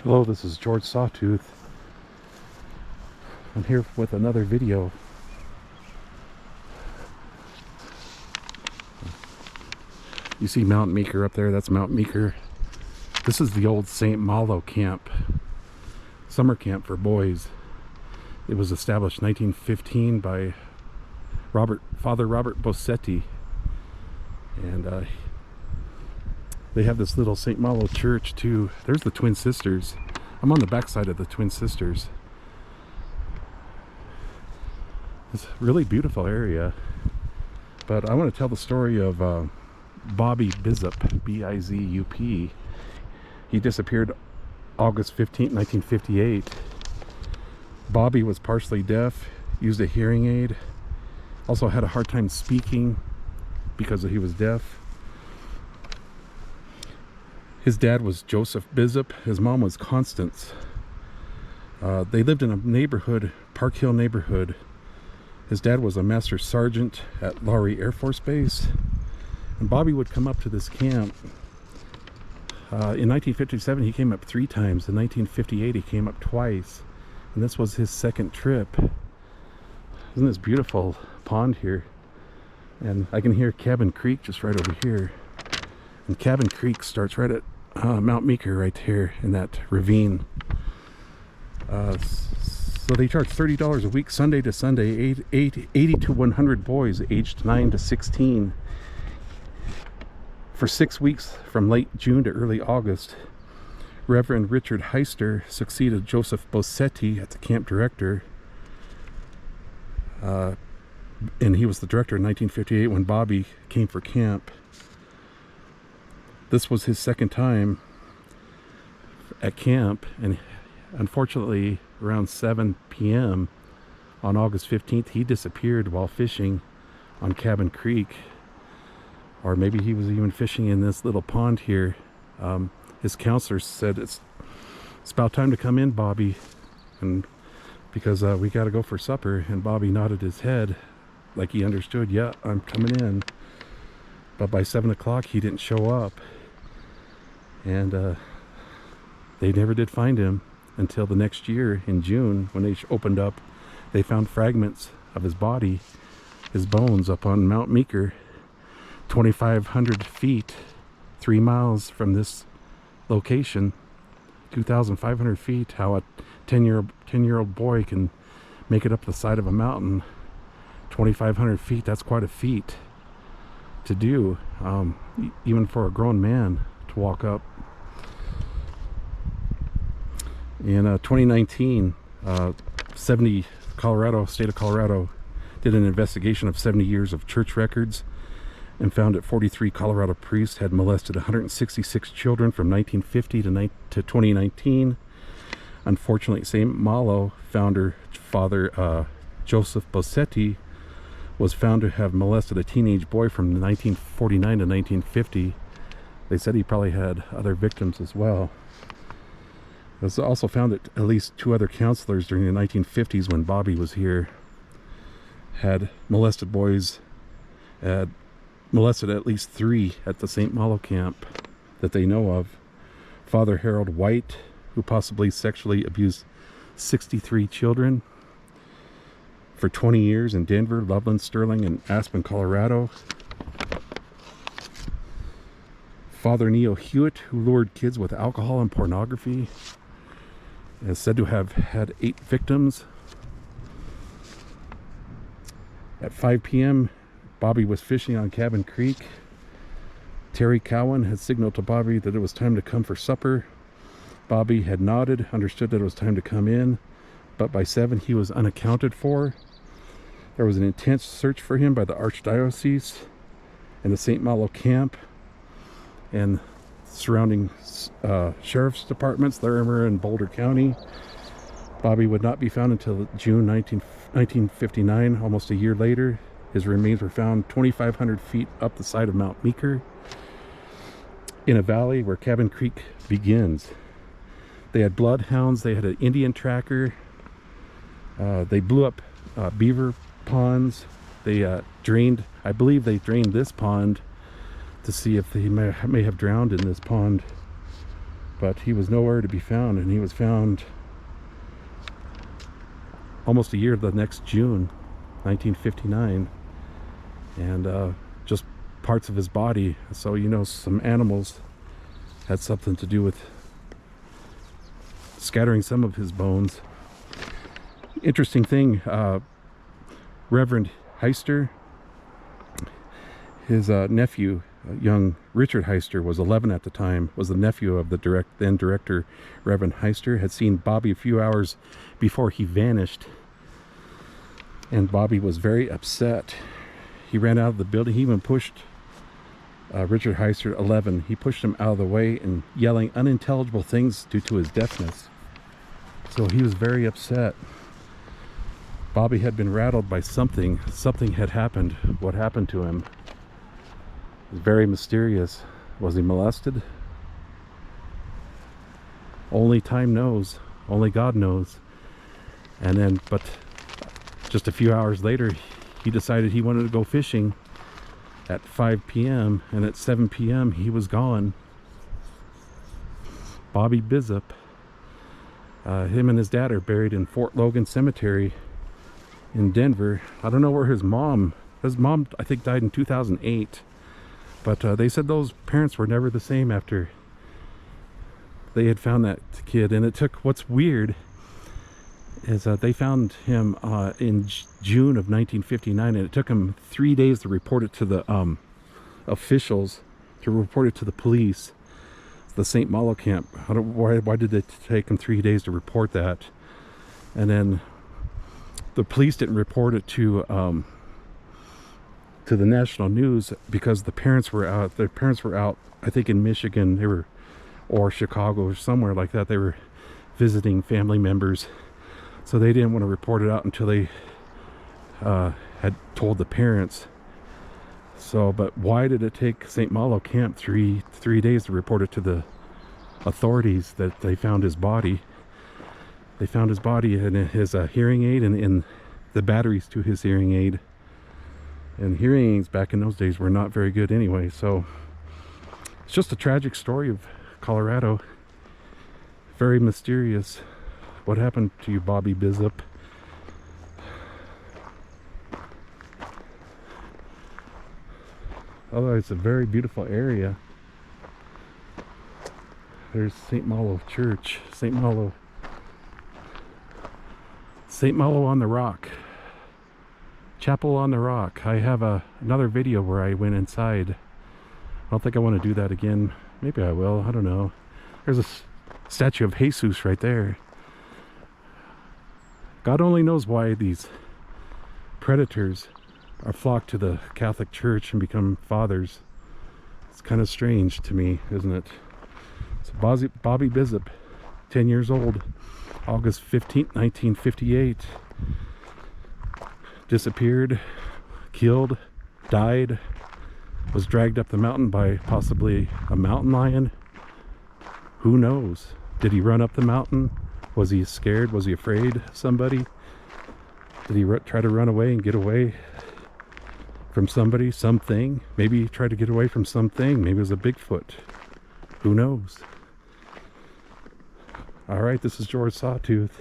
Hello, this is George Sawtooth. I'm here with another video. You see Mount Meeker up there? That's Mount Meeker. This is the old St. Malo camp, summer camp for boys. It was established in 1915 by Father Robert Bossetti, and they have this little St. Malo church too. There's the Twin Sisters. I'm on the backside of the Twin Sisters. It's a really beautiful area. But I want to tell the story of Bobby Bizup, B-I-Z-U-P. He disappeared August 15, 1958. Bobby was partially deaf, used a hearing aid, also had a hard time speaking because he was deaf. His dad was Joseph Bizup. His mom was Constance. They lived in a neighborhood, Park Hill neighborhood. His dad was a master sergeant at Lowry Air Force Base. And Bobby would come up to this camp. In 1957, he came up 3 times. In 1958, he came up twice. And this was his second trip. Isn't this beautiful pond here? And I can hear Cabin Creek just right over here. And Cabin Creek starts right at Mount Meeker right here in that ravine. So they charge $30 a week, Sunday to Sunday, 80 to 100 boys aged 9 to 16. For 6 weeks from late June to early August, Reverend Richard Heister succeeded Joseph Bossetti as the camp director. And he was the director in 1958 when Bobby came for camp. This was his second time at camp, and unfortunately around 7 p.m. on August 15th he disappeared while fishing on Cabin Creek, or maybe he was even fishing in this little pond here. His counselor said it's about time to come in, Bobby, and because we got to go for supper. And Bobby nodded his head like he understood. Yeah, I'm coming in. But by 7 o'clock he didn't show up, and they never did find him until the next year in June when they opened up. They found fragments of his body, his bones, up on Mount Meeker, 2,500 feet, 3 miles from this location, 2,500 feet. How a 10-year-old boy can make it up the side of a mountain, 2,500 feet, that's quite a feat to do, even for a grown man to walk up. In 2019, state of Colorado did an investigation of 70 years of church records and found that 43 Colorado priests had molested 166 children from 1950 to 2019. Unfortunately, St. Malo founder, Father Joseph Bossetti, was found to have molested a teenage boy from 1949 to 1950. They said he probably had other victims as well. It was also found that at least 2 other counselors during the 1950s, when Bobby was here, had molested boys, had molested at least 3 at the St. Malo camp that they know of. Father Harold White, who possibly sexually abused 63 children for 20 years in Denver, Loveland, Sterling, and Aspen, Colorado. Father Neil Hewitt, who lured kids with alcohol and pornography, is said to have had 8 victims. At 5 p.m., Bobby was fishing on Cabin Creek. Terry Cowan had signaled to Bobby that it was time to come for supper. Bobby had nodded, understood that it was time to come in, but by 7 he was unaccounted for. There was an intense search for him by the Archdiocese and the St. Malo camp and surrounding sheriff's departments, Larimer and Boulder County. Bobby would not be found until June 1959, almost a year later. His remains were found 2,500 feet up the side of Mount Meeker in a valley where Cabin Creek begins. They had bloodhounds, they had an Indian tracker, they blew up beaver ponds, they drained, I believe they drained this pond to see if they may have drowned in this pond. but he was nowhere to be found, and he was found almost a year the next June 1959, and just parts of his body. So you know, some animals had something to do with scattering some of his bones. Interesting thing, Reverend Heister, his nephew, young Richard Heister, was 11 at the time, was the nephew of the then director Reverend Heister, had seen Bobby a few hours before he vanished, and Bobby was very upset. He ran out of the building. He even pushed Richard Heister, 11, he pushed him out of the way and yelling unintelligible things due to his deafness. So he was very upset. Bobby had been rattled by something. Something had happened. What happened to him? It was very mysterious. Was he molested? Only time knows. Only God knows. And then, but just a few hours later, he decided he wanted to go fishing at 5 p.m. and at 7 p.m. he was gone. Bobby Bizup. Him and his dad are buried in Fort Logan Cemetery in Denver. I don't know where his mom I think died in 2008, but they said those parents were never the same after they had found that kid. And it took, what's weird is they found him in June of 1959, and it took him 3 days to report it to the officials, to report it to the police, the St. Malo camp. Why did it take him 3 days to report that? And then the police didn't report it to the national news because the parents were out. Their parents were out, I think, in Michigan. They were, or Chicago or somewhere like that. They were visiting family members, so they didn't want to report it out until they had told the parents. So, but why did it take St. Malo camp three days to report it to the authorities that they found his body? They found his body in his hearing aid and in the batteries to his hearing aid. And hearing aids back in those days were not very good anyway. So it's just a tragic story of Colorado. Very mysterious. What happened to you, Bobby Bizup? Although it's a very beautiful area. There's St. Malo Church. St. Malo on the Rock. Chapel on the Rock. I have another video where I went inside. I don't think I want to do that again. Maybe I will. I don't know. There's a statue of Jesus right there. God only knows why these predators are flocked to the Catholic Church and become fathers. It's kind of strange to me, isn't it? So Bobby Bizup, 10 years old, August 15th, 1958. Disappeared, killed, died, was dragged up the mountain by possibly a mountain lion. Who knows? Did he run up the mountain? Was he scared? Was he afraid of somebody? Did he try to run away and get away from somebody, something? Maybe he tried to get away from something. Maybe it was a Bigfoot. Who knows? All right, this is George Sawtooth.